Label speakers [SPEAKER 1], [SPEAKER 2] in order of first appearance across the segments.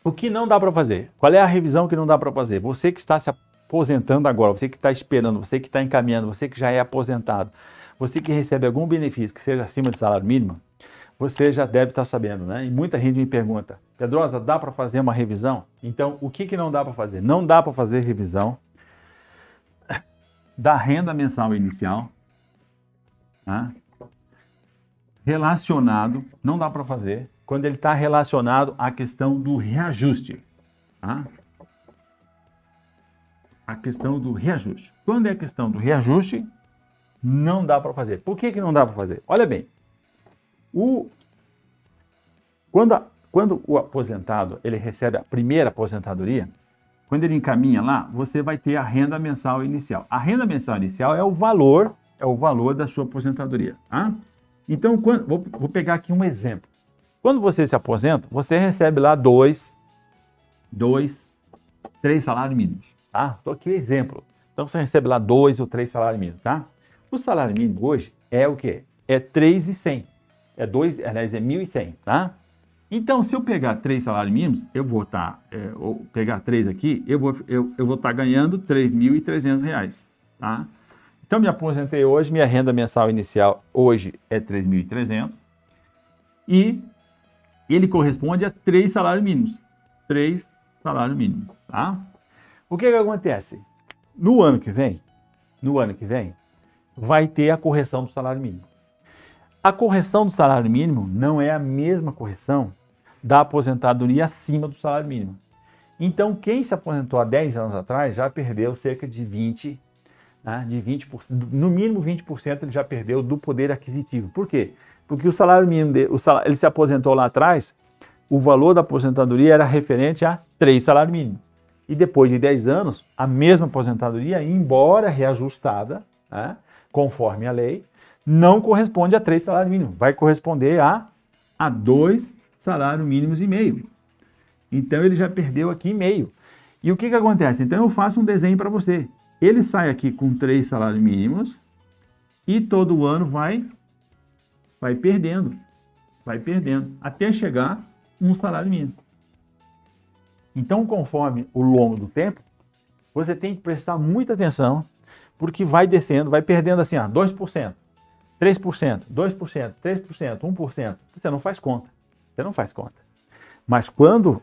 [SPEAKER 1] O que não dá para fazer? Qual é a revisão que não dá para fazer? Você que está se aposentando agora, você que está esperando, você que está encaminhando, você que já é aposentado, você que recebe algum benefício que seja acima do salário mínimo, você já deve estar sabendo, né? E muita gente me pergunta, Pedrosa, dá para fazer uma revisão? Então, o que não dá para fazer? Não dá para fazer revisão da renda mensal inicial, tá? Relacionado, não dá para fazer, quando ele está relacionado à questão do reajuste, tá? A questão do reajuste. Quando é a questão do reajuste, não dá para fazer. Por que não dá para fazer? Olha bem, quando o aposentado ele recebe a primeira aposentadoria, quando ele encaminha lá, você vai ter a renda mensal inicial. A renda mensal inicial é o valor da sua aposentadoria. Tá? Então, vou pegar aqui um exemplo. Quando você se aposenta, você recebe lá 3 salários mínimos. Tá? Estou aqui o exemplo. Então, você recebe lá 2 ou 3 salários mínimos. Tá? O salário mínimo hoje é o quê? É 3.100. É 1.100, tá? Então, se eu pegar 3 salários mínimos, eu vou estar, pegar 3 aqui, eu vou estar ganhando R$ 3.300, tá? Então, me aposentei hoje, minha renda mensal inicial hoje é 3.300 e ele corresponde a 3 salários mínimos. 3 salários mínimos, tá? O que acontece? No ano que vem, vai ter a correção do salário mínimo. A correção do salário mínimo não é a mesma correção da aposentadoria acima do salário mínimo. Então, quem se aposentou há 10 anos atrás já perdeu cerca de 20%, né, no mínimo 20% ele já perdeu do poder aquisitivo. Por quê? Porque o salário mínimo, ele se aposentou lá atrás, o valor da aposentadoria era referente a 3 salários mínimos. E depois de 10 anos, a mesma aposentadoria, embora reajustada, né, conforme a lei, não corresponde a 3 salários mínimos, vai corresponder a 2 salários mínimos e meio. Então ele já perdeu aqui meio. E o que acontece? Então eu faço um desenho para você. Ele sai aqui com 3 salários mínimos e todo ano vai perdendo, até chegar um salário mínimo. Então, conforme o longo do tempo, você tem que prestar muita atenção, porque vai descendo, vai perdendo assim, 2%. 3%, 2%, 3%, 1%, você não faz conta. Mas quando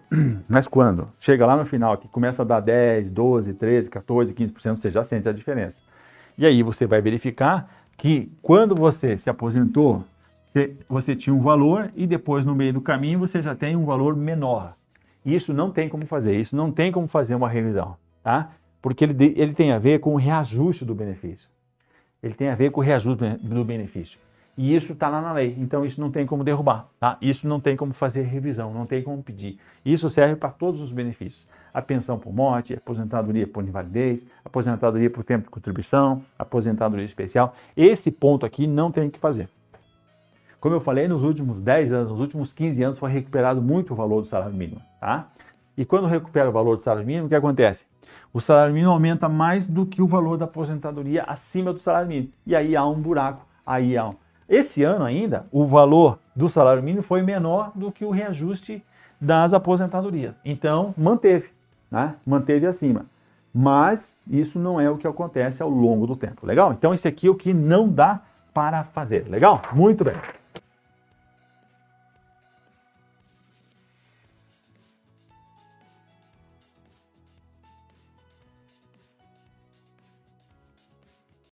[SPEAKER 1] chega lá no final, que começa a dar 10, 12, 13, 14, 15%, você já sente a diferença. E aí você vai verificar que quando você se aposentou, você tinha um valor e depois no meio do caminho você já tem um valor menor. Isso não tem como fazer, isso não tem como fazer uma revisão, tá? Porque ele tem a ver com o reajuste do benefício. Ele tem a ver com o reajuste do benefício. E isso está lá na lei, então isso não tem como derrubar, tá? Isso não tem como fazer revisão, não tem como pedir. Isso serve para todos os benefícios. A pensão por morte, aposentadoria por invalidez, aposentadoria por tempo de contribuição, aposentadoria especial. Esse ponto aqui não tem o que fazer. Como eu falei, nos últimos 10 anos, nos últimos 15 anos foi recuperado muito o valor do salário mínimo, tá? E quando recupera o valor do salário mínimo, o que acontece? O salário mínimo aumenta mais do que o valor da aposentadoria acima do salário mínimo. E aí há um buraco, Esse ano ainda, o valor do salário mínimo foi menor do que o reajuste das aposentadorias. Então, manteve, né? Manteve acima. Mas isso não é o que acontece ao longo do tempo, legal? Então, esse aqui é o que não dá para fazer, legal? Muito bem.